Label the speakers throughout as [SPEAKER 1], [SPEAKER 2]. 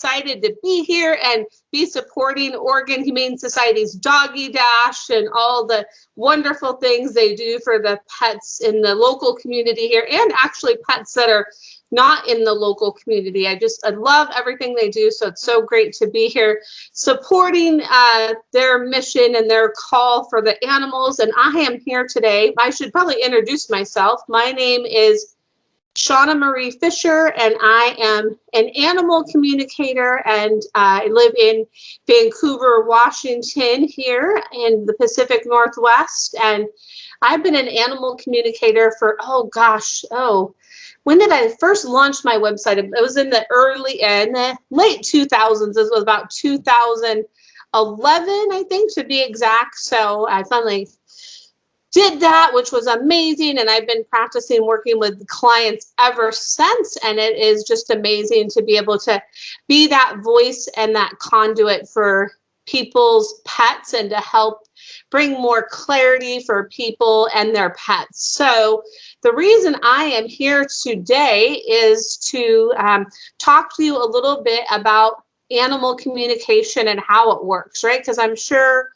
[SPEAKER 1] excited to be here and be supporting Oregon Humane Society's Doggy Dash and all the wonderful things they do for the pets in the local community here, and actually pets that are not in the local community. I love everything they do. So it's so great to be here supporting their mission and their call for the animals. And I am here today. I should probably introduce myself. My name is Shauna Marie Fisher, and I am an animal communicator, and I live in Vancouver, Washington, here in the Pacific Northwest. And I've been an animal communicator for, when did I first launch my website? It was in the late 2000s. It was about 2011, I think, to be exact. So I finally did that, which was amazing. And I've been practicing working with clients ever since. And it is just amazing to be able to be that voice and that conduit for people's pets and to help bring more clarity for people and their pets. So the reason I am here today is to talk to you a little bit about animal communication and how it works, right? Because I'm sure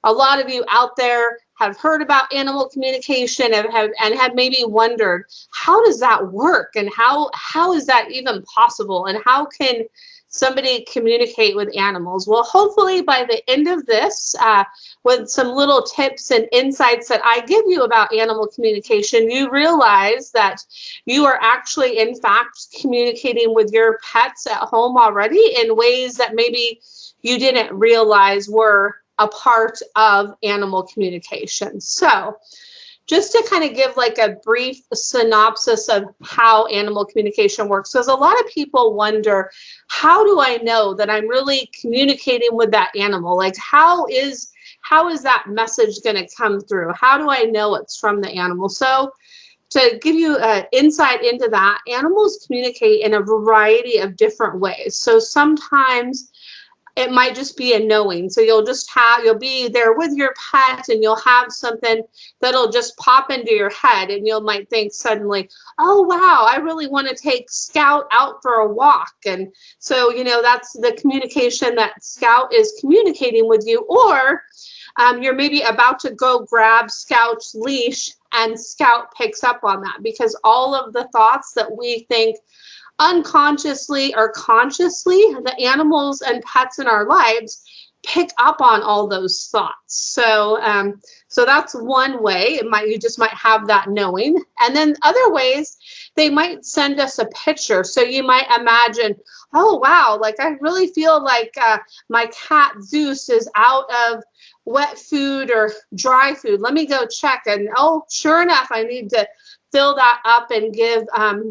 [SPEAKER 1] a lot of you out there have heard about animal communication and have maybe wondered, how does that work? And how is that even possible? And how can somebody communicate with animals? Well, hopefully by the end of this, with some little tips and insights that I give you about animal communication, you realize that you are actually, in fact, communicating with your pets at home already in ways that maybe you didn't realize were a part of animal communication. So just to kind of give like a brief synopsis of how animal communication works, because a lot of people wonder, how do I know that I'm really communicating with that animal? Like, how is that message going to come through? How do I know it's from the animal? So to give you an insight into that, animals communicate in a variety of different ways. So sometimes it might just be a knowing. So you'll be there with your pet and you'll have something that'll just pop into your head and you might think suddenly, oh, wow, I really want to take Scout out for a walk. And so, that's the communication that Scout is communicating with you. Or you're maybe about to go grab Scout's leash and Scout picks up on that, because all of the thoughts that we think unconsciously or consciously, the animals and pets in our lives pick up on all those thoughts. So that's one way. You just might have that knowing. And then other ways, they might send us a picture. So you might imagine, oh, wow, like I really feel like my cat Zeus is out of wet food or dry food. Let me go check. And oh, sure enough, I need to fill that up and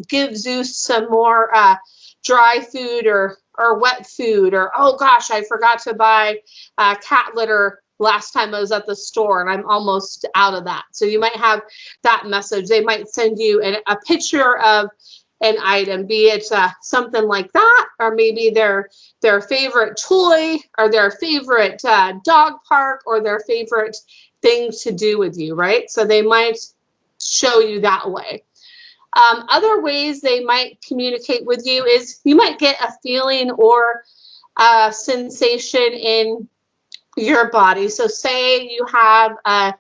[SPEAKER 1] give Zeus some more dry food or wet food. Or, oh gosh, I forgot to buy cat litter last time I was at the store and I'm almost out of that. So you might have that message. They might send you a picture of an item, be it something like that, or maybe their favorite toy or their favorite dog park or their favorite thing to do with you, right? So they might show you that way. Other ways they might communicate with you is you might get a feeling or a sensation in your body. So say you have a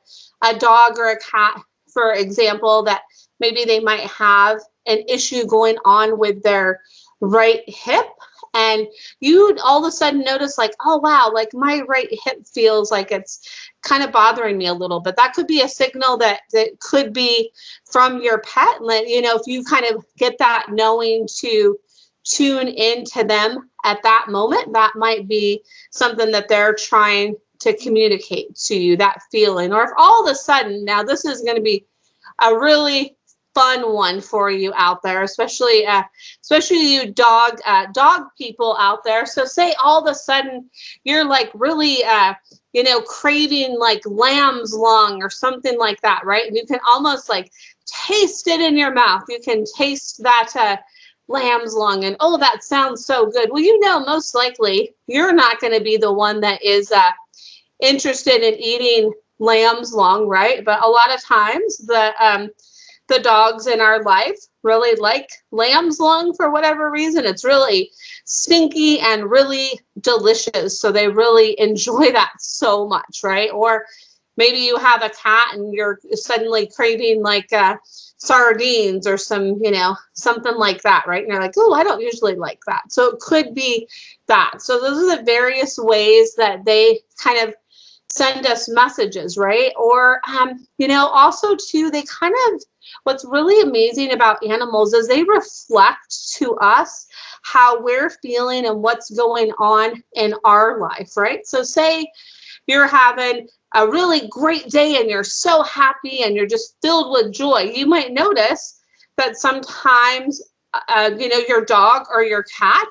[SPEAKER 1] dog or a cat, for example, that maybe they might have an issue going on with their right hip, and you all of a sudden notice like, oh wow, like my right hip feels like it's kind of bothering me a little bit. That could be a signal that could be from your pet. If you kind of get that knowing to tune into them at that moment, that might be something that they're trying to communicate to you, that feeling. Or if all of a sudden, now this is going to be a really fun one for you out there, especially you dog people out there. So say all of a sudden you're like really craving like lamb's lung or something like that, right? And you can almost like taste it in your mouth. You can taste that lamb's lung, and oh, that sounds so good. Well, most likely you're not going to be the one that is interested in eating lamb's lung, right? But a lot of times the the dogs in our life really like lamb's lung for whatever reason. It's really stinky and really delicious. So they really enjoy that so much, right? Or maybe you have a cat and you're suddenly craving like sardines or some, something like that, right? And you're like, oh, I don't usually like that. So it could be that. So those are the various ways that they kind of send us messages, right? Or, also too, they kind of, what's really amazing about animals is they reflect to us how we're feeling and what's going on in our life, right? So say you're having a really great day and you're so happy and you're just filled with joy. You might notice that sometimes, your dog or your cat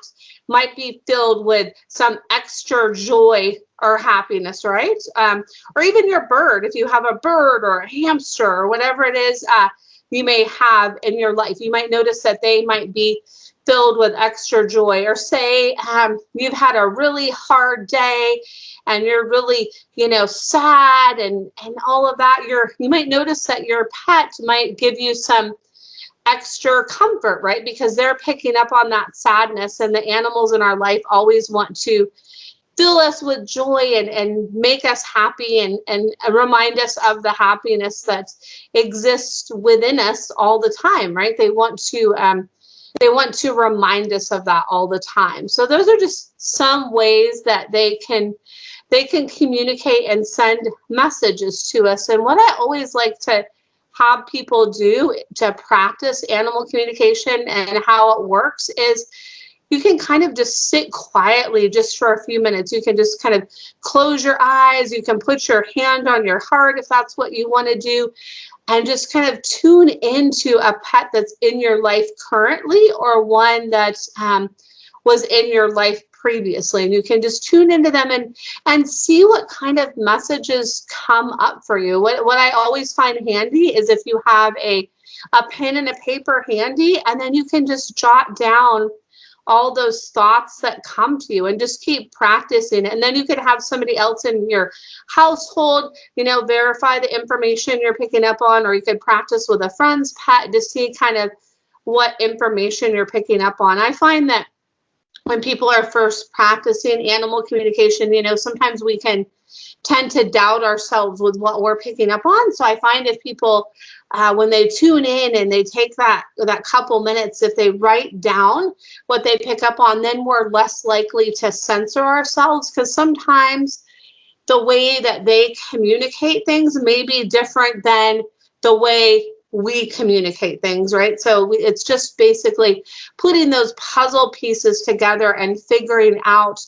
[SPEAKER 1] might be filled with some extra joy or happiness, right? Or even your bird, if you have a bird or a hamster or whatever it is you may have in your life, you might notice that they might be filled with extra joy. Or say you've had a really hard day and you're really, sad and all of that. You might notice that your pet might give you some extra comfort, right? Because they're picking up on that sadness, and the animals in our life always want to fill us with joy and make us happy and remind us of the happiness that exists within us all the time, right? They want to remind us of that all the time. So those are just some ways that they can communicate and send messages to us. And what I always like to have people do to practice animal communication and how it works is you can kind of just sit quietly just for a few minutes. You can just kind of close your eyes. You can put your hand on your heart if that's what you want to do, and just kind of tune into a pet that's in your life currently or one that was in your life previously. And you can just tune into them and see what kind of messages come up for you. What I always find handy is if you have a pen and a paper handy, and then you can just jot down all those thoughts that come to you and just keep practicing. And then you could have somebody else in your household, verify the information you're picking up on, or you could practice with a friend's pet to see kind of what information you're picking up on. I find that when people are first practicing animal communication, sometimes we can tend to doubt ourselves with what we're picking up on. So I find if people, when they tune in and they take that couple minutes, if they write down what they pick up on, then we're less likely to censor ourselves, because sometimes the way that they communicate things may be different than the way we communicate things, right? So it's just basically putting those puzzle pieces together and figuring out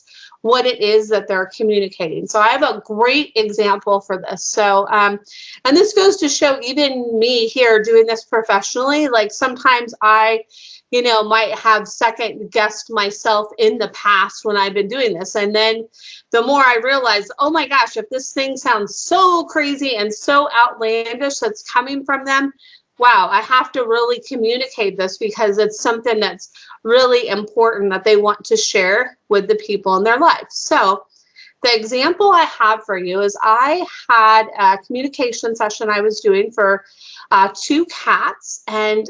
[SPEAKER 1] what it is that they're communicating. So I have a great example for this. So, and this goes to show even me here doing this professionally, like sometimes I, might have second guessed myself in the past when I've been doing this. And then the more I realize, oh my gosh, if this thing sounds so crazy and so outlandish that's coming from them, wow, I have to really communicate this because it's something that's really important that they want to share with the people in their life. So the example I have for you is I had a communication session I was doing for 2 cats, and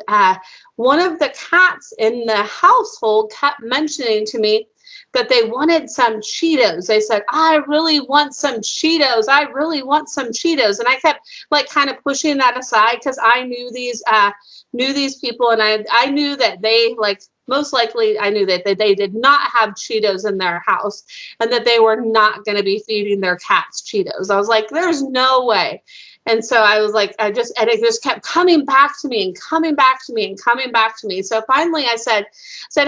[SPEAKER 1] one of the cats in the household kept mentioning to me that they wanted some Cheetos. They said, I really want some Cheetos. I really want some Cheetos. And I kept kind of pushing that aside because I knew these people, and I knew that they most likely I knew that they did not have Cheetos in their house and that they were not going to be feeding their cats Cheetos. I was like, there's no way. And so I was like, and it just kept coming back to me and coming back to me and coming back to me. So finally I said,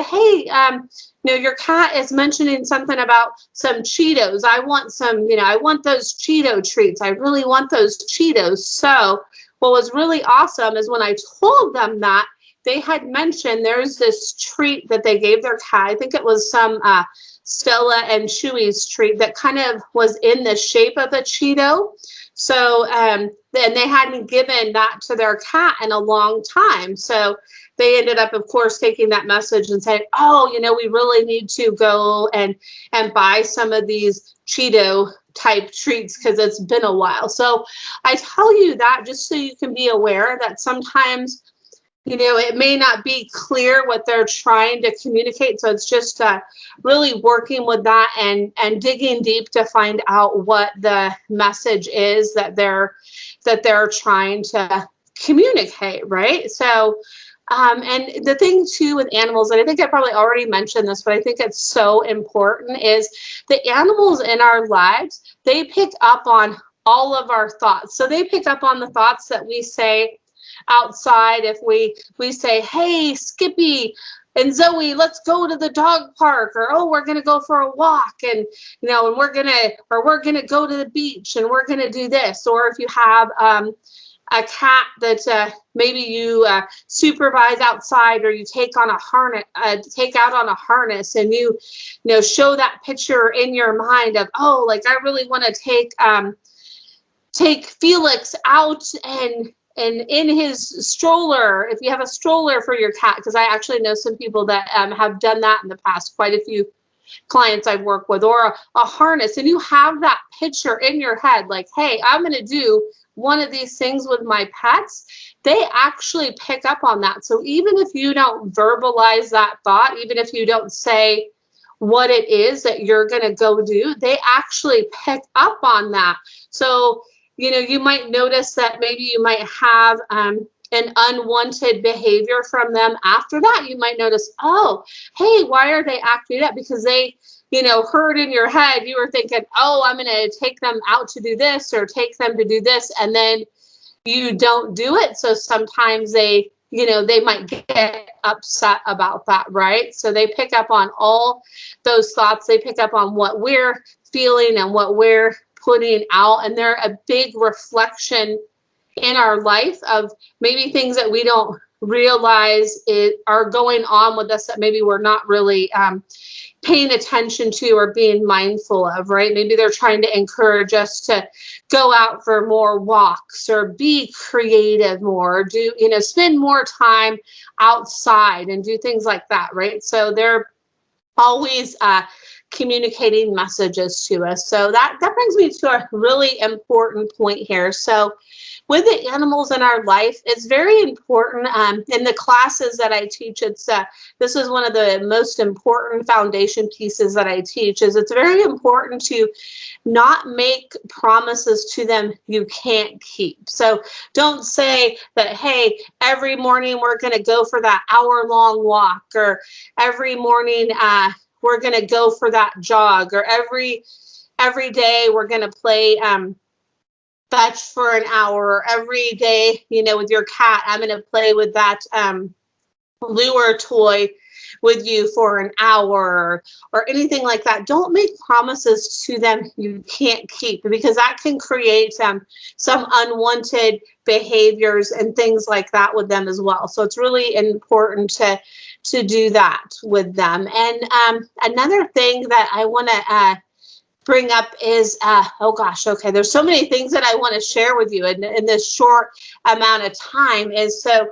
[SPEAKER 1] hey, your cat is mentioning something about some Cheetos. I want some, I want those Cheeto treats. I really want those Cheetos. So what was really awesome is when I told them that, they had mentioned there's this treat that they gave their cat. I think it was some Stella and Chewy's treat that kind of was in the shape of a Cheeto. So then they hadn't given that to their cat in a long time. So they ended up, of course, taking that message and saying, oh, we really need to go and buy some of these Cheeto type treats because it's been a while. So I tell you that just so you can be aware that sometimes, it may not be clear what they're trying to communicate. So it's just really working with that and digging deep to find out what the message is that they're trying to communicate, right? So and the thing too with animals, and I think I probably already mentioned this, but I think it's so important, is the animals in our lives, they pick up on all of our thoughts. So they pick up on the thoughts that we say outside. If we say, hey, Skippy and Zoe, let's go to the dog park, or oh, we're gonna go for a walk, and and we're gonna go to the beach, and we're gonna do this. Or if you have a cat that maybe you supervise outside, or you take on a harness, take out on a harness, and you show that picture in your mind of, oh, like I really want to take Felix out and in his stroller, if you have a stroller for your cat, because I actually know some people that have done that in the past, quite a few clients I've worked with, or a harness, and you have that picture in your head, like, hey, I'm going to do one of these things with my pets. They actually pick up on that. So even if you don't verbalize that thought, even if you don't say what it is that you're going to go do, they actually pick up on that. So you might notice that maybe you might have an unwanted behavior from them. After that, you might notice, oh, hey, why are they acting up? Because they, heard in your head, you were thinking, oh, I'm going to take them out to do this, or take them to do this, and then you don't do it. So sometimes they might get upset about that, right? So they pick up on all those thoughts. They pick up on what we're feeling and what we're putting out, and they're a big reflection in our life of maybe things that we don't realize are going on with us that maybe we're not really paying attention to or being mindful of, right? Maybe they're trying to encourage us to go out for more walks, or be creative more, or do, spend more time outside and do things like that, right? So they're always communicating messages to us. So that brings me to a really important point here. So with the animals in our life, it's very important. In the classes that I teach, this is one of the most important foundation pieces that I teach. Is it's very important to not make promises to them you can't keep. So don't say that, hey, every morning we're going to go for that hour-long walk, or every morning we're going to go for that jog, or every day we're going to play fetch for an hour, or every day, with your cat, I'm going to play with that lure toy with you for an hour, or anything like that. Don't make promises to them you can't keep, because that can create some unwanted behaviors and things like that with them as well. So it's really important to do that with them. And another thing that I want to bring up is, oh gosh, okay, there's so many things that I want to share with you in this short amount of time. Is so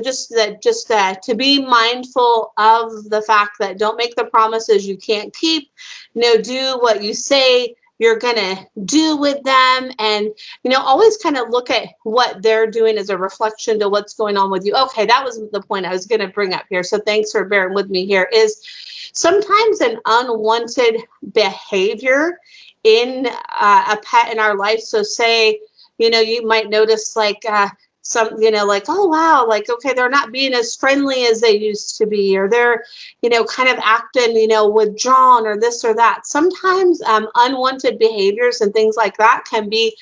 [SPEAKER 1] just to be mindful of the fact that don't make the promises you can't keep. Do what you say you're gonna do with them, and always kind of look at what they're doing as a reflection to what's going on with you. Okay, that was the point I was gonna bring up here, so thanks for bearing with me here. Is sometimes an unwanted behavior in a pet in our life. So say you might notice like like, oh wow, like, okay, they're not being as friendly as they used to be, or they're kind of acting withdrawn, or this or that. Sometimes unwanted behaviors and things like that can be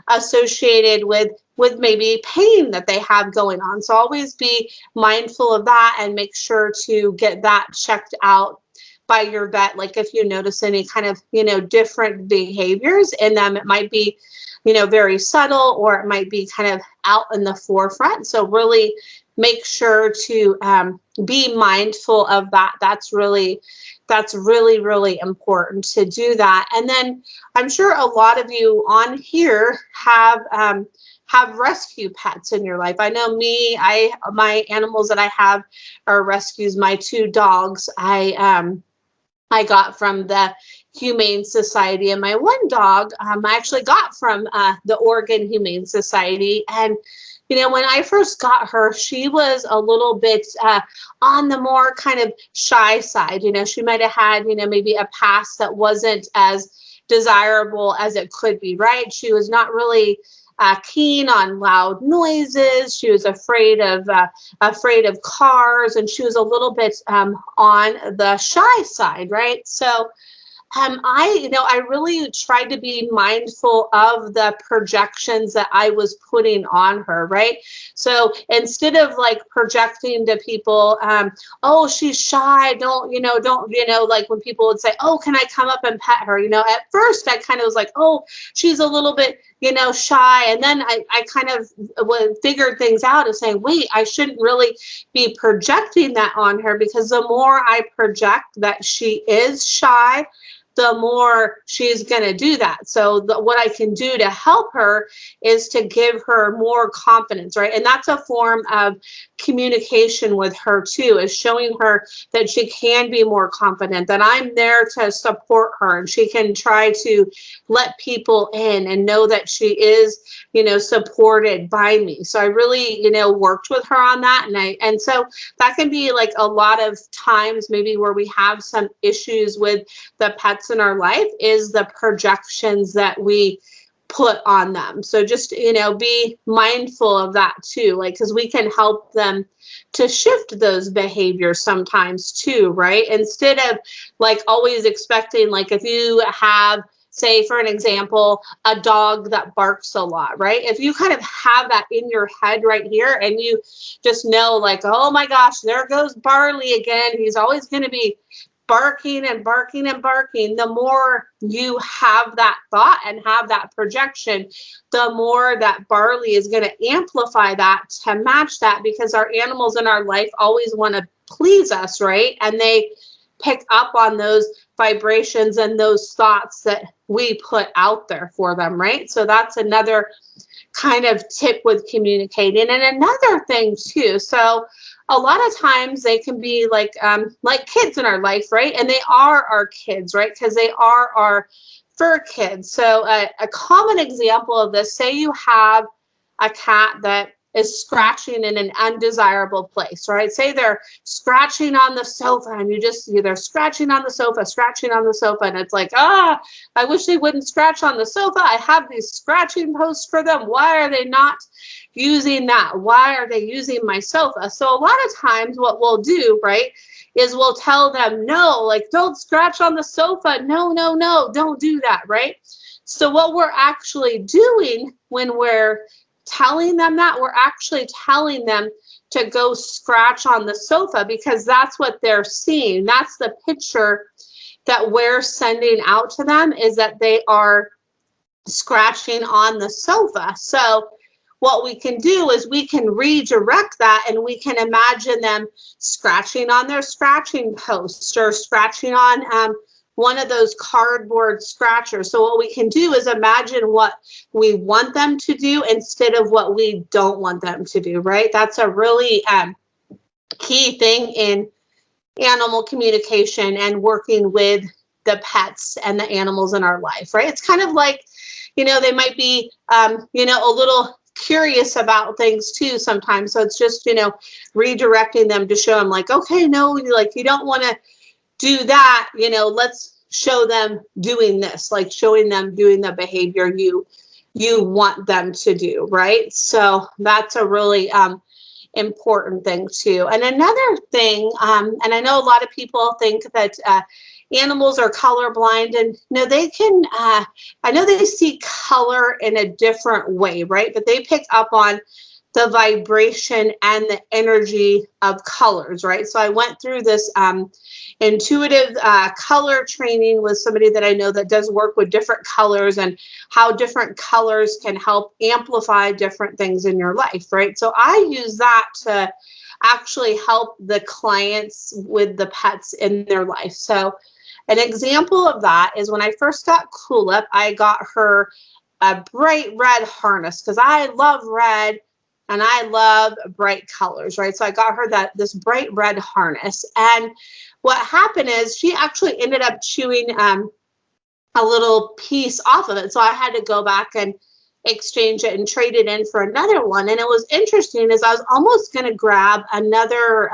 [SPEAKER 1] associated with maybe pain that they have going on. So always be mindful of that and make sure to get that checked out by your vet. Like if you notice any kind of different behaviors in them, it might be very subtle, or it might be kind of out in the forefront. So really make sure to be mindful of that. That's really, really important to do that. And then I'm sure a lot of you on here have rescue pets in your life. I know me, my animals that I have are rescues. My two dogs, I got from the Humane Society. And my one dog, I actually got from the Oregon Humane Society. And when I first got her, she was a little bit on the more kind of shy side. She might have had, maybe a past that wasn't as desirable as it could be, right? She was not really keen on loud noises. She was afraid of cars, and she was a little bit on the shy side, right? So I really tried to be mindful of the projections that I was putting on her, right? So instead of like projecting to people, oh, she's shy, don't, like when people would say, oh, can I come up and pet her? At first I kind of was like, oh, she's a little bit, shy. And then I kind of figured things out and saying, wait, I shouldn't really be projecting that on her, because the more I project that she is shy, the more she's going to do that. So what I can do to help her is to give her more confidence, right? And that's a form of communication with her too, is showing her that she can be more confident, that I'm there to support her, and she can try to let people in and know that she is, supported by me. So I really, worked with her on that. And so that can be like a lot of times maybe where we have some issues with the pets in our life, is the projections that we put on them. So just, be mindful of that too, like, because we can help them to shift those behaviors sometimes too, right? Instead of like always expecting, like if you have, say, for an example, a dog that barks a lot, right? If you kind of have that in your head right here, and you just know like, oh my gosh, there goes Barley again. He's always going to be barking and barking and barking. The more you have that thought and have that projection, the more that Barley is going to amplify that to match that, because our animals in our life always want to please us, right? And they pick up on those vibrations and those thoughts that we put out there for them, right? So that's another kind of tip with communicating. And another thing too, so a lot of times they can be like kids in our life, right? And they are our kids, right? Because they are our fur kids. So a common example of this, say you have a cat that is scratching in an undesirable place, right? Say they're scratching on the sofa, and they're scratching on the sofa, and it's like, I wish they wouldn't scratch on the sofa. I have these scratching posts for them. Why are they not using that? Why are they using my sofa? So a lot of times what we'll do, right, is we'll tell them, no, like, don't scratch on the sofa. No, don't do that, right? So what we're actually doing when we're telling them that, we're actually telling them to go scratch on the sofa, because that's what they're seeing. That's the picture that we're sending out to them, is that they are scratching on the sofa. So what we can do is we can redirect that, and we can imagine them scratching on their scratching post, or scratching on one of those cardboard scratchers. So what we can do is imagine what we want them to do instead of what we don't want them to do, right? That's a really key thing in animal communication and working with the pets and the animals in our life, right? It's kind of like, they might be, a little curious about things too sometimes. So it's just, redirecting them to show them like, okay, no, like, you don't want to do that, let's show them doing this, like showing them doing the behavior you want them to do, right? So that's a really important thing too. And another thing, and I know a lot of people think that animals are colorblind, and they can, I know they see color in a different way, right? But they pick up on the vibration and the energy of colors, right? So I went through this intuitive color training with somebody that I know that does work with different colors, and how different colors can help amplify different things in your life, right? So I use that to actually help the clients with the pets in their life. So an example of that is when I first got Coolip, I got her a bright red harness, because I love red and I love bright colors, right? So I got her this bright red harness. And what happened is she actually ended up chewing a little piece off of it. So I had to go back and exchange it and trade it in for another one. And it was interesting as I was almost going to grab another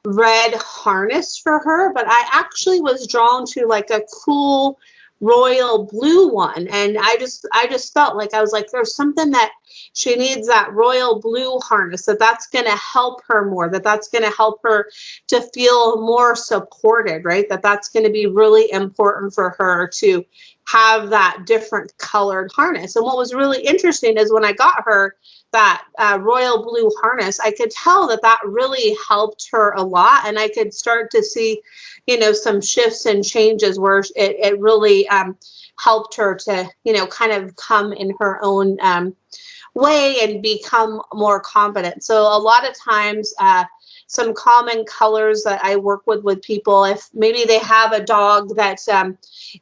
[SPEAKER 1] red harness for her, but I actually was drawn to like a cool royal blue one. And I just felt like, I was like, there's something that she needs, that royal blue harness, that's going to help her more, that's going to help her to feel more supported, right? That's going to be really important for her to have that different colored harness. And what was really interesting is when I got her that royal blue harness, I could tell that really helped her a lot. And I could start to see, some shifts and changes where it really helped her to, kind of come in her own way and become more confident. So a lot of times, some common colors that I work with people, if maybe they have a dog that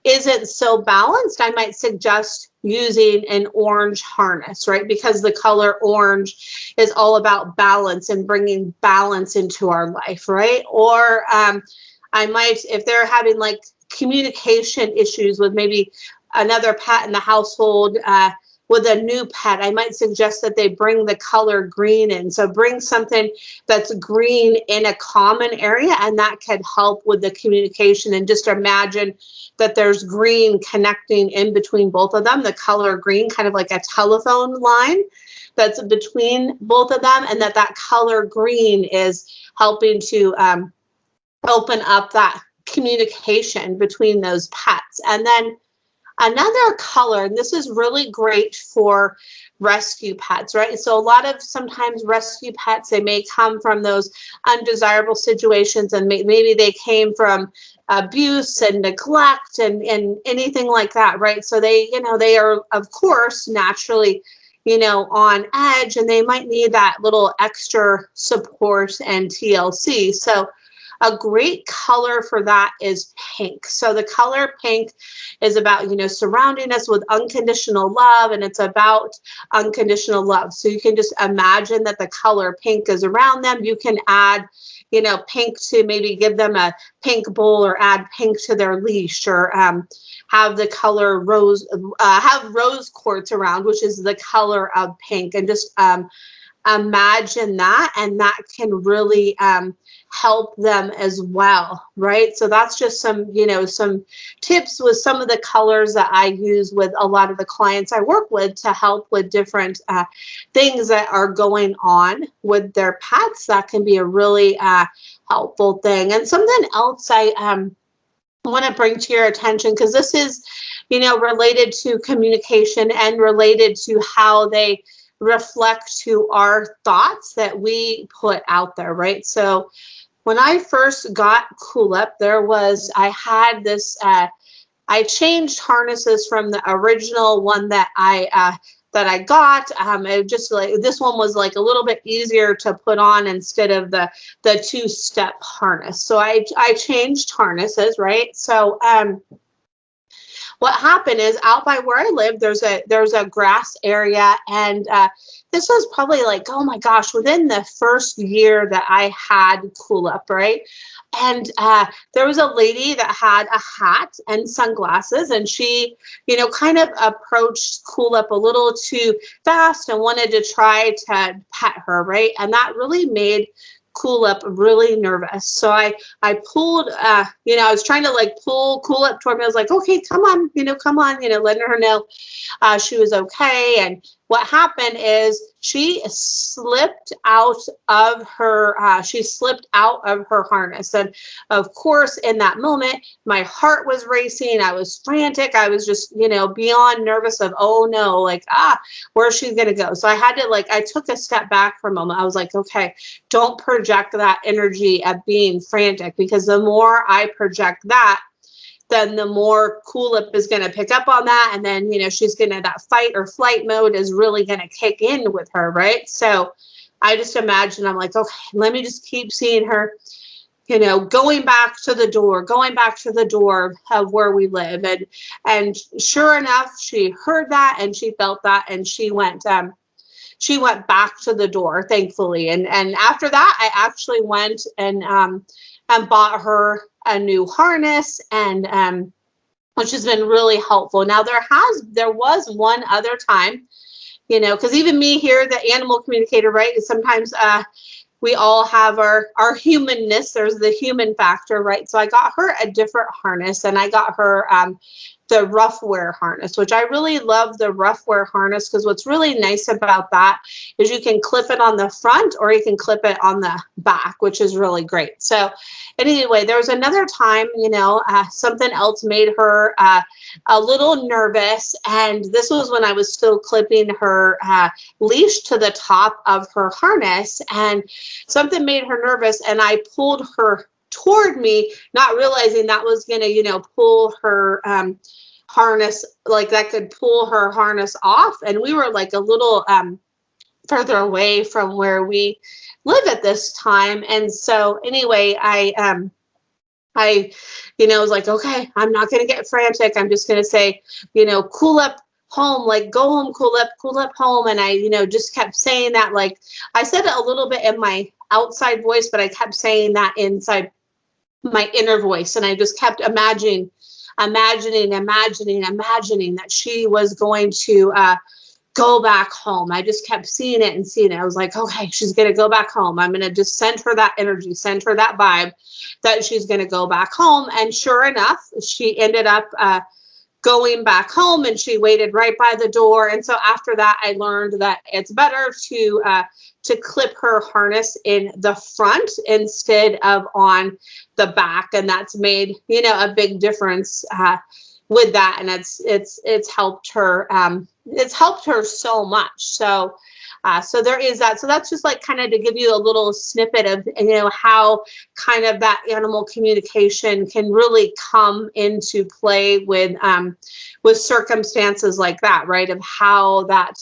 [SPEAKER 1] isn't so balanced, I might suggest using an orange harness, right? Because the color orange is all about balance and bringing balance into our life, right? Or I might, if they're having like communication issues with maybe another pet in the household, with a new pet, I might suggest that they bring the color green in. So bring something that's green in a common area, and that could help with the communication. And just imagine that there's green connecting in between both of them, the color green, kind of like a telephone line that's between both of them, and that color green is helping to open up that communication between those pets. And then another color, and this is really great for rescue pets, right? So a lot of sometimes rescue pets, they may come from those undesirable situations, and maybe they came from abuse and neglect and anything like that, right? So they, they are, of course, naturally, on edge, and they might need that little extra support and TLC. So a great color for that is pink. So the color pink is about, surrounding us with unconditional love, and it's about unconditional love. So you can just imagine that the color pink is around them. You can add, pink to maybe give them a pink bowl, or add pink to their leash, or have the color rose, have rose quartz around, which is the color of pink, and just imagine that, and that can really help them as well, right? So that's just some, some tips with some of the colors that I use with a lot of the clients I work with to help with different things that are going on with their pets. That can be a really helpful thing. And something else I want to bring to your attention, because this is, related to communication and related to how they reflect to our thoughts that we put out there, right? So when I first got Cool-Up, I had this, I changed harnesses from the original one that I got. It just like, this one was like a little bit easier to put on instead of the two-step harness. So I changed harnesses, right? So what happened is, out by where I live, there's a grass area, and this was probably like, oh my gosh, within the first year that I had Cool-Up, right? And there was a lady that had a hat and sunglasses, and she, kind of approached Cool-Up a little too fast and wanted to try to pet her, right? And that really made Cool-Up really nervous. So I pulled, I was trying to like pull Cool-Up toward me. I was like, okay, come on, letting her know she was okay. And what happened is she slipped out of her harness. And of course, in that moment, my heart was racing. I was frantic. I was just, beyond nervous of, oh no, like, where's she going to go? So I had to I took a step back for a moment. I was like, okay, don't project that energy of being frantic, because the more I project that, then the more Cool-Up is going to pick up on that. And then, she's going to, that fight or flight mode is really going to kick in with her, right? So I just imagine, I'm like, okay, let me just keep seeing her, going back to the door of where we live. And sure enough, she heard that and she felt that, and she went back to the door, thankfully. And after that, I actually went and bought her a new harness, and which has been really helpful. Now there was one other time, because even me here, the animal communicator, right, is sometimes we all have our humanness. There's the human factor, right? So I got her a different harness, and I got her the Ruffwear harness, which I really love the Ruffwear harness, because what's really nice about that is you can clip it on the front or you can clip it on the back, which is really great. So anyway, there was another time, something else made her a little nervous, and this was when I was still clipping her leash to the top of her harness, and something made her nervous, and I pulled her toward me, not realizing that was going to, pull her harness, like that could pull her harness off. And we were like a little further away from where we live at this time. And so anyway, I was like, okay, I'm not going to get frantic. I'm just going to say, cool up home, like go home, cool up home. And I, just kept saying that, like I said it a little bit in my outside voice, but I kept saying that inside my inner voice. And I just kept imagining that she was going to go back home. I just kept seeing it and seeing it. I was like, okay, she's going to go back home. I'm going to just send her that energy, send her that vibe that she's going to go back home. And sure enough, she ended up going back home, and she waited right by the door. And so after that, I learned that it's better to clip her harness in the front instead of on the back. And that's made, a big difference with that. And it's helped her. It's helped her so much. So there is that. So that's just like kind of to give you a little snippet of, how kind of that animal communication can really come into play with circumstances like that, right? Of how that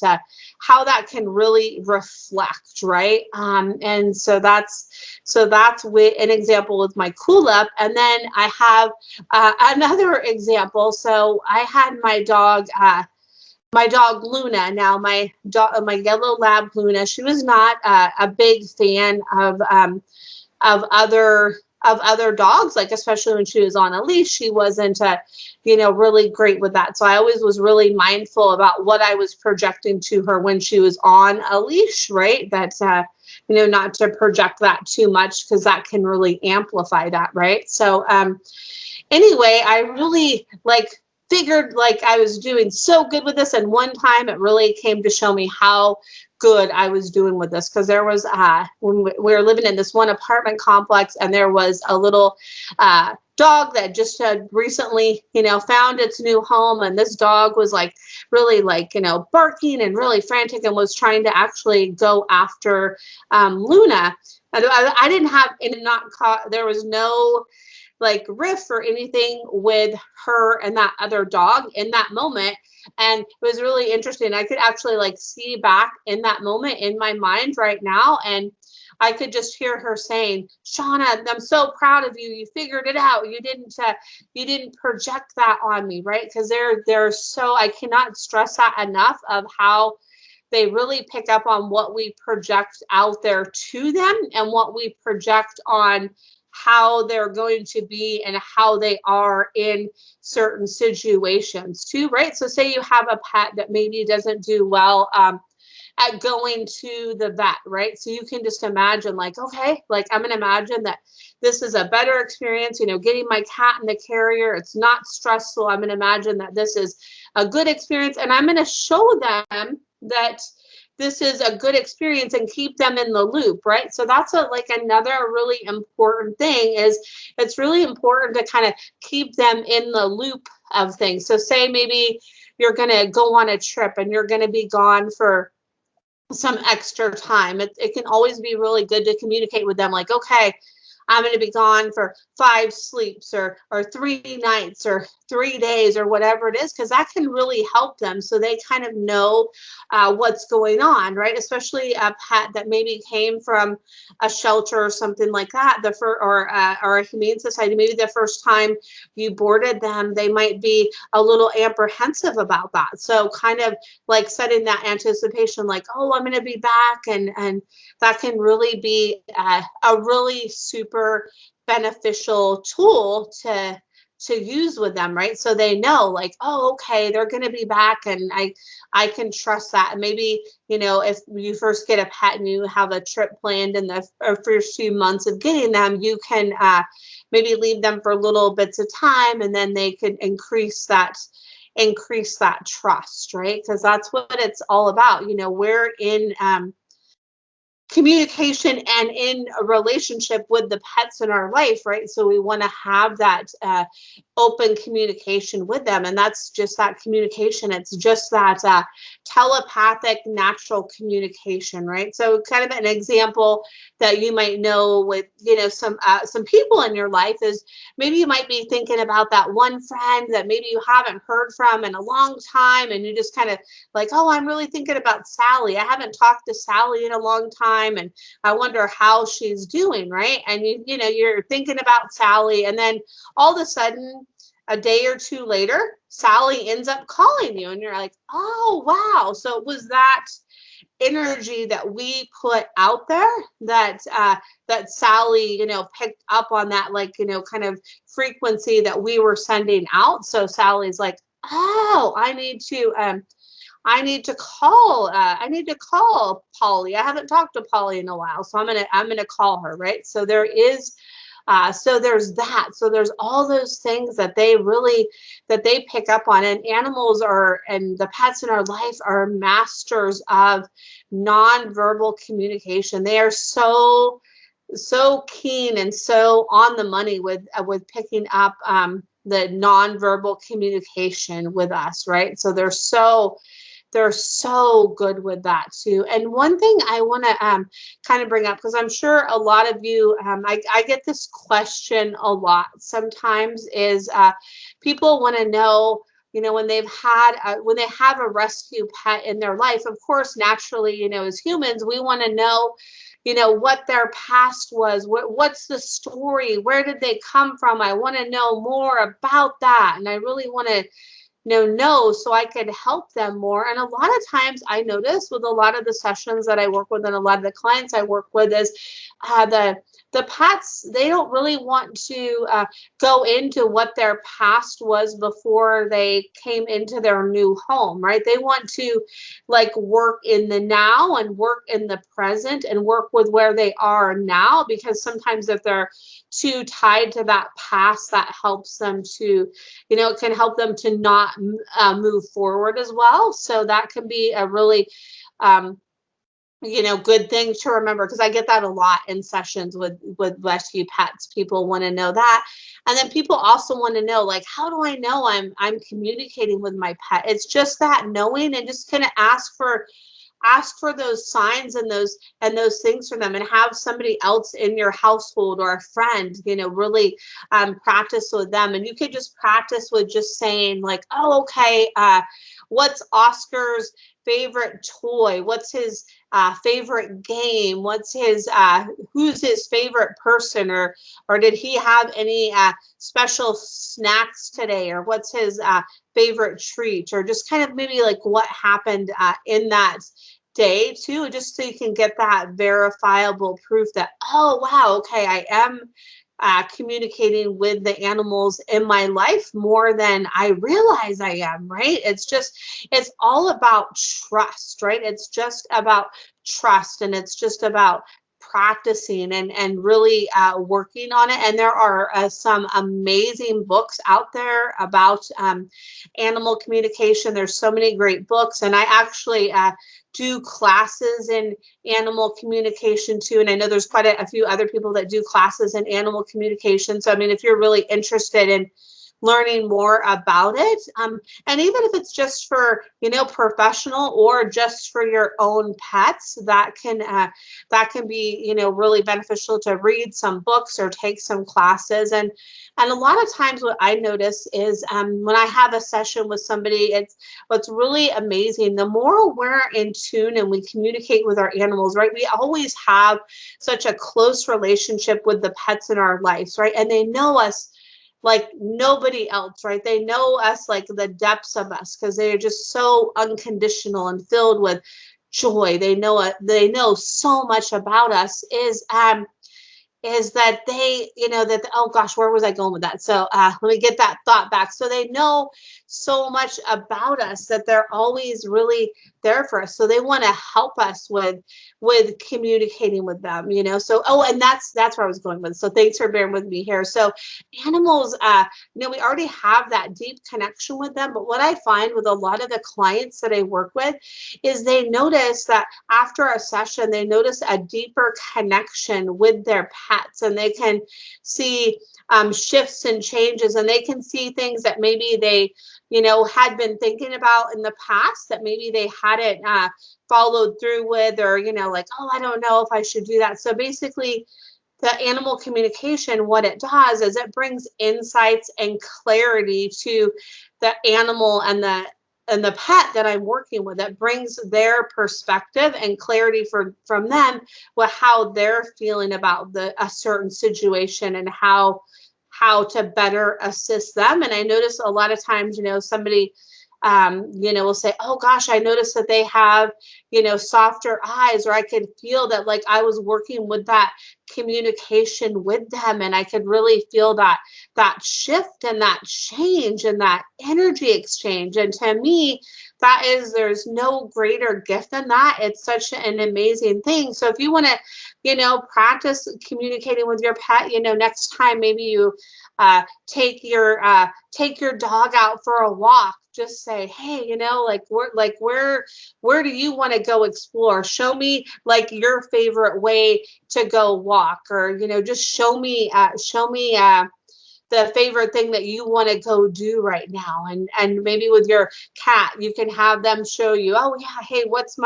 [SPEAKER 1] can really reflect, right? And so that's with an example with my cool up. And then I have another example. So I had my dog Luna. Now my yellow lab Luna, she was not a big fan of other dogs, like especially when she was on a leash. She wasn't really great with that. So I always was really mindful about what I was projecting to her when she was on a leash, right? That's not to project that too much, because that can really amplify that, right? So anyway, I really figured I was doing so good with this, and one time it really came to show me how good I was doing with this, because there was when we were living in this one apartment complex, and there was a little dog that just had recently found its new home, and this dog was really barking and really frantic, and was trying to actually go after Luna. I didn't have there was no riff or anything with her and that other dog in that moment. And it was really interesting. I could actually see back in that moment in my mind right now, and I could just hear her saying, Shauna, I'm so proud of you. You figured it out. You didn't project that on me, right? Because they're so, I cannot stress that enough, of how they really pick up on what we project out there to them, and what we project on how they're going to be and how they are in certain situations too, right? So say you have a pet that maybe doesn't do well at going to the vet, right? So you can just imagine okay, I'm gonna imagine that this is a better experience, getting my cat in the carrier, it's not stressful. I'm gonna imagine that this is a good experience, and I'm gonna show them that this is a good experience and keep them in the loop, right? So that's another really important thing, is it's really important to kind of keep them in the loop of things. So say maybe you're going to go on a trip and you're going to be gone for some extra time. It can always be really good to communicate with them, okay, I'm going to be gone for 5 sleeps or 3 nights or 3 days or whatever it is, because that can really help them, so they kind of know what's going on, right? Especially a pet that maybe came from a shelter or something like that, or a humane society. Maybe the first time you boarded them, they might be a little apprehensive about that. So kind of setting that anticipation, oh, I'm going to be back, and that can really be a really super beneficial tool to use with them, right? So they know like, oh, okay, they're going to be back, and I can trust that. And maybe, if you first get a pet and you have a trip planned in the first few months of getting them, you can maybe leave them for little bits of time, and then they could increase that trust, right? Because that's what it's all about. We're in communication and in a relationship with the pets in our life, right? So we want to have that open communication with them, and that's just that communication. It's just that telepathic, natural communication, right? So kind of an example that you might know with some people in your life is maybe you might be thinking about that one friend that maybe you haven't heard from in a long time, and you just kind of like, oh, I'm really thinking about Sally. I haven't talked to Sally in a long time, and I wonder how she's doing, right? And you're thinking about Sally, and then all of a sudden, a day or two later, Sally ends up calling you, and you're like, oh, wow. So it was that energy that we put out there that Sally, picked up on, that kind of frequency that we were sending out. So Sally's like, oh, I need to call Polly. I haven't talked to Polly in a while, so I'm gonna call her, right? So there's that. So there's all those things that they pick up on, and animals and the pets in our life are masters of nonverbal communication. They are so keen and so on the money with picking up the nonverbal communication with us, right? So they're so good with that too. And one thing I want to kind of bring up, because I'm sure a lot of you, I get this question a lot sometimes, is people want to know, when they have a rescue pet in their life, of course, naturally, as humans, we want to know, what their past was, what's the story, where did they come from? I want to know more about that, and I really want to know so I could help them more. And a lot of times I notice with a lot of the sessions that I work with and a lot of the clients I work with is the pets, they don't really want to go into what their past was before they came into their new home, right? They want to work in the now and work in the present and work with where they are now, because sometimes if they're too tied to that past, that helps them to, it can help them to not move forward as well. So that can be a really good thing to remember, because I get that a lot in sessions with rescue pets. People want to know that. And then people also want to know, how do I know I'm communicating with my pet? It's just that knowing, and just kind of ask for those signs and those things for them, and have somebody else in your household or a friend, really practice with them. And you could just practice with just saying oh, okay, what's Oscar's favorite toy? What's his favorite game? What's his who's his favorite person, or did he have any special snacks today, or what's his favorite treat, or just kind of maybe what happened in that day too, just so you can get that verifiable proof that, oh wow, okay, I am communicating with the animals in my life more than I realize I am, right? It's all about trust, right? It's just about trust, and it's just about practicing and really working on it. And there are some amazing books out there about animal communication. There's so many great books, and I actually do classes in animal communication too. And I know there's quite a few other people that do classes in animal communication. So, I mean, if you're really interested in learning more about it, and even if it's just for professional or just for your own pets, that can be really beneficial to read some books or take some classes. And a lot of times what I notice is when I have a session with somebody, what's really amazing, the more we're in tune and we communicate with our animals, right? We always have such a close relationship with the pets in our lives, right? And they know us like nobody else, right? They know us like the depths of us, because they are just so unconditional and filled with joy. They know so much about us. is that they, oh gosh, where was I going with that? So let me get that thought back. So they know so much about us that they're always really there for us. So they want to help us with communicating with them, So, and that's where I was going with. So thanks for bearing with me here. So animals, we already have that deep connection with them. But what I find with a lot of the clients that I work with is they notice that after a session, they notice a deeper connection with their pets, and they can see shifts and changes, and they can see things that maybe they, had been thinking about in the past that maybe they hadn't followed through with, or, like, oh, I don't know if I should do that. So basically, the animal communication, what it does is it brings insights and clarity to the animal and the pet that I'm working with. It brings their perspective and clarity from them with how they're feeling about a certain situation and how to better assist them. And I notice a lot of times, somebody will say, oh gosh, I noticed that they have, softer eyes, or I could feel that, like, I was working with that communication with them, and I could really feel that shift and that change and that energy exchange. And to me, there's no greater gift than that. It's such an amazing thing. So if you want to, practice communicating with your pet, next time maybe you take your dog out for a walk, just say, hey, where do you want to go explore? Show me, like, your favorite way to go walk, or, just show me the favorite thing that you want to go do right now. And maybe with your cat, you can have them show you, oh yeah, hey, what's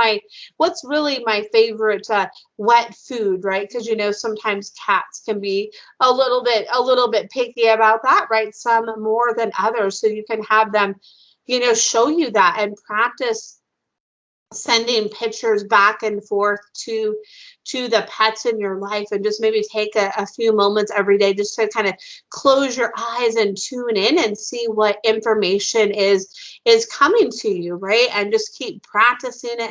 [SPEAKER 1] really my favorite wet food, right? Because sometimes cats can be a little bit picky about that, right? Some more than others. So you can have them, show you that, and practice sending pictures back and forth to the pets in your life, and just maybe take a few moments every day just to kind of close your eyes and tune in and see what information is coming to you, right? And just keep practicing it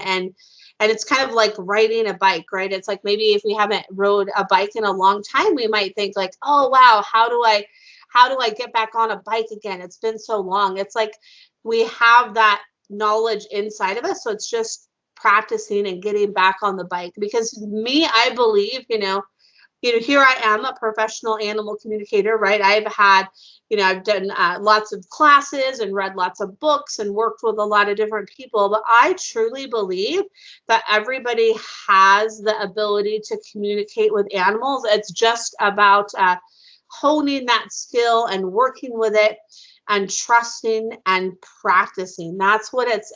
[SPEAKER 1] and it's kind of like riding a bike, right? It's like, maybe if we haven't rode a bike in a long time, we might think like, oh wow, how do I get back on a bike again? It's been so long. It's like we have that knowledge inside of us, so it's just practicing and getting back on the bike. Because I believe, here I am, a professional animal communicator, right? I've done lots of classes and read lots of books and worked with a lot of different people, but I truly believe that everybody has the ability to communicate with animals. It's just about honing that skill and working with it and trusting and practicing. That's what it's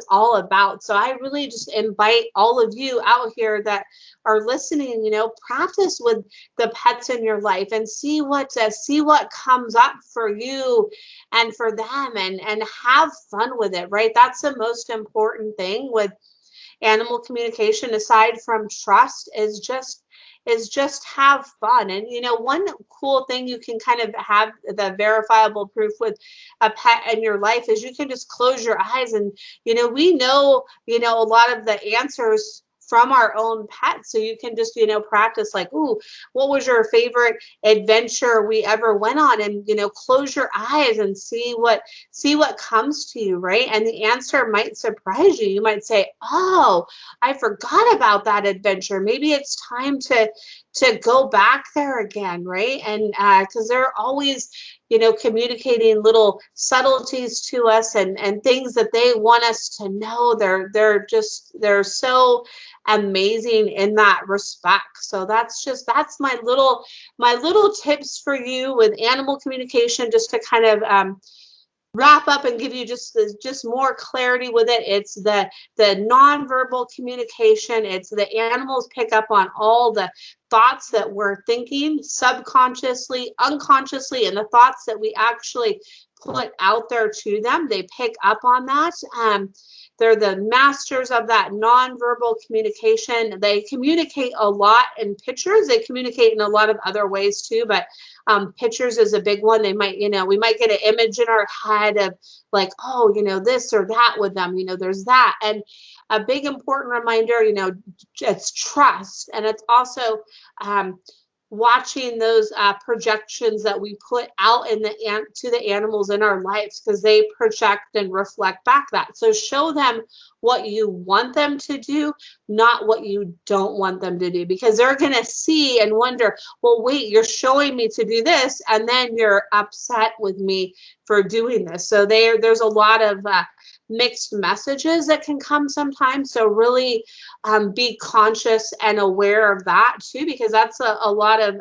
[SPEAKER 1] all about. So I really just invite all of you out here that are listening, practice with the pets in your life and see what comes up for you and for them, and have fun with it, right? That's the most important thing with animal communication, aside from trust, is just have fun. And one cool thing you can kind of have the verifiable proof with a pet in your life is you can just close your eyes, and we know a lot of the answers from our own pets. So you can just practice, like, ooh, what was your favorite adventure we ever went on? And close your eyes and see what comes to you, right? And the answer might surprise you. You might say, oh, I forgot about that adventure. Maybe it's time to go back there again, right? And because they're always communicating little subtleties to us and things that they want us to know. They're so amazing in that respect. So that's my little tips for you with animal communication, just to kind of wrap up and give you just more clarity with it. It's the nonverbal communication. It's the animals pick up on all the thoughts that we're thinking subconsciously, unconsciously, and the thoughts that we actually put out there to them. They pick up on that. they're the masters of that nonverbal communication. They communicate a lot in pictures. They communicate in a lot of other ways too, but pictures is a big one. They might, we might get an image in our head of like, oh, this or that with them, there's that. And a big important reminder, it's trust. And it's also watching those projections that we put out to the animals in our lives, because they project and reflect back that. So show them what you want them to do, not what you don't want them to do, because they're going to see and wonder, well, wait, you're showing me to do this, and then you're upset with me for doing this. So there's a lot of mixed messages that can come sometimes. So really be conscious and aware of that too, because that's a lot of,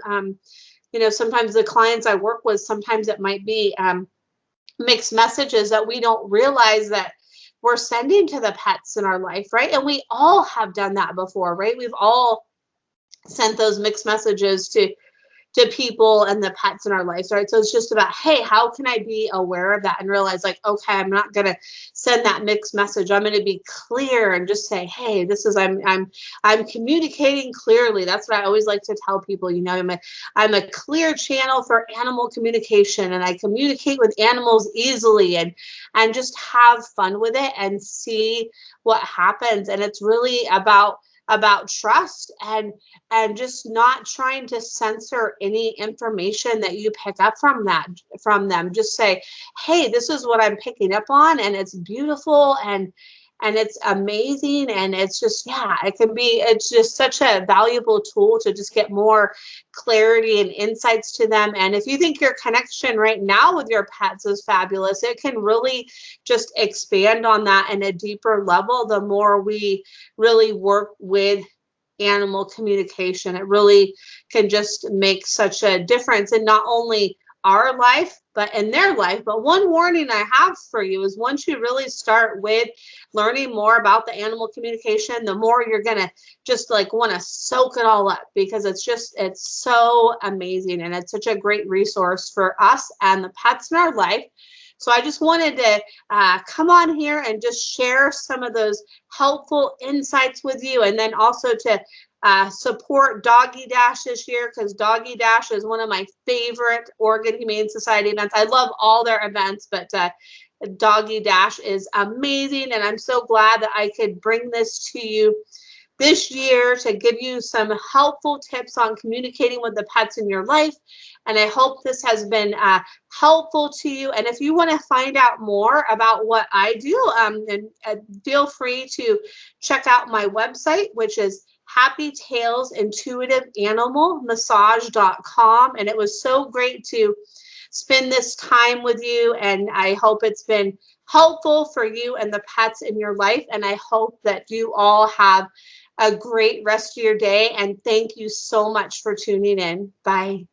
[SPEAKER 1] sometimes the clients I work with, sometimes it might be mixed messages that we don't realize that we're sending to the pets in our life, right? And we all have done that before, right? We've all sent those mixed messages to people and the pets in our lives, right? So it's just about, hey, how can I be aware of that and realize like, okay, I'm not going to send that mixed message. I'm going to be clear and just say, hey, this is, I'm communicating clearly. That's what I always like to tell people, I'm a clear channel for animal communication, and I communicate with animals easily, and just have fun with it and see what happens. And it's really about trust and just not trying to censor any information that you pick up from them. Just say, hey, this is what I'm picking up on, and it's beautiful and it's amazing, and it's just, it's just such a valuable tool to just get more clarity and insights to them. And if you think your connection right now with your pets is fabulous, it can really just expand on that in a deeper level the more we really work with animal communication. It really can just make such a difference in not only our life, but in their life. But one warning I have for you is, once you really start with learning more about the animal communication, the more you're going to just like want to soak it all up, because it's so amazing. And it's such a great resource for us and the pets in our life. So I just wanted to come on here and just share some of those helpful insights with you, and then also to support Doggy Dash this year, because Doggy Dash is one of my favorite Oregon Humane Society events. I love all their events, but Doggy Dash is amazing, and I'm so glad that I could bring this to you this year to give you some helpful tips on communicating with the pets in your life. And I hope this has been helpful to you. And if you want to find out more about what I do, feel free to check out my website, which is Happy Tails Intuitive Animal Massage.com. And it was so great to spend this time with you. And I hope it's been helpful for you and the pets in your life. And I hope that you all have a great rest of your day. And thank you so much for tuning in. Bye.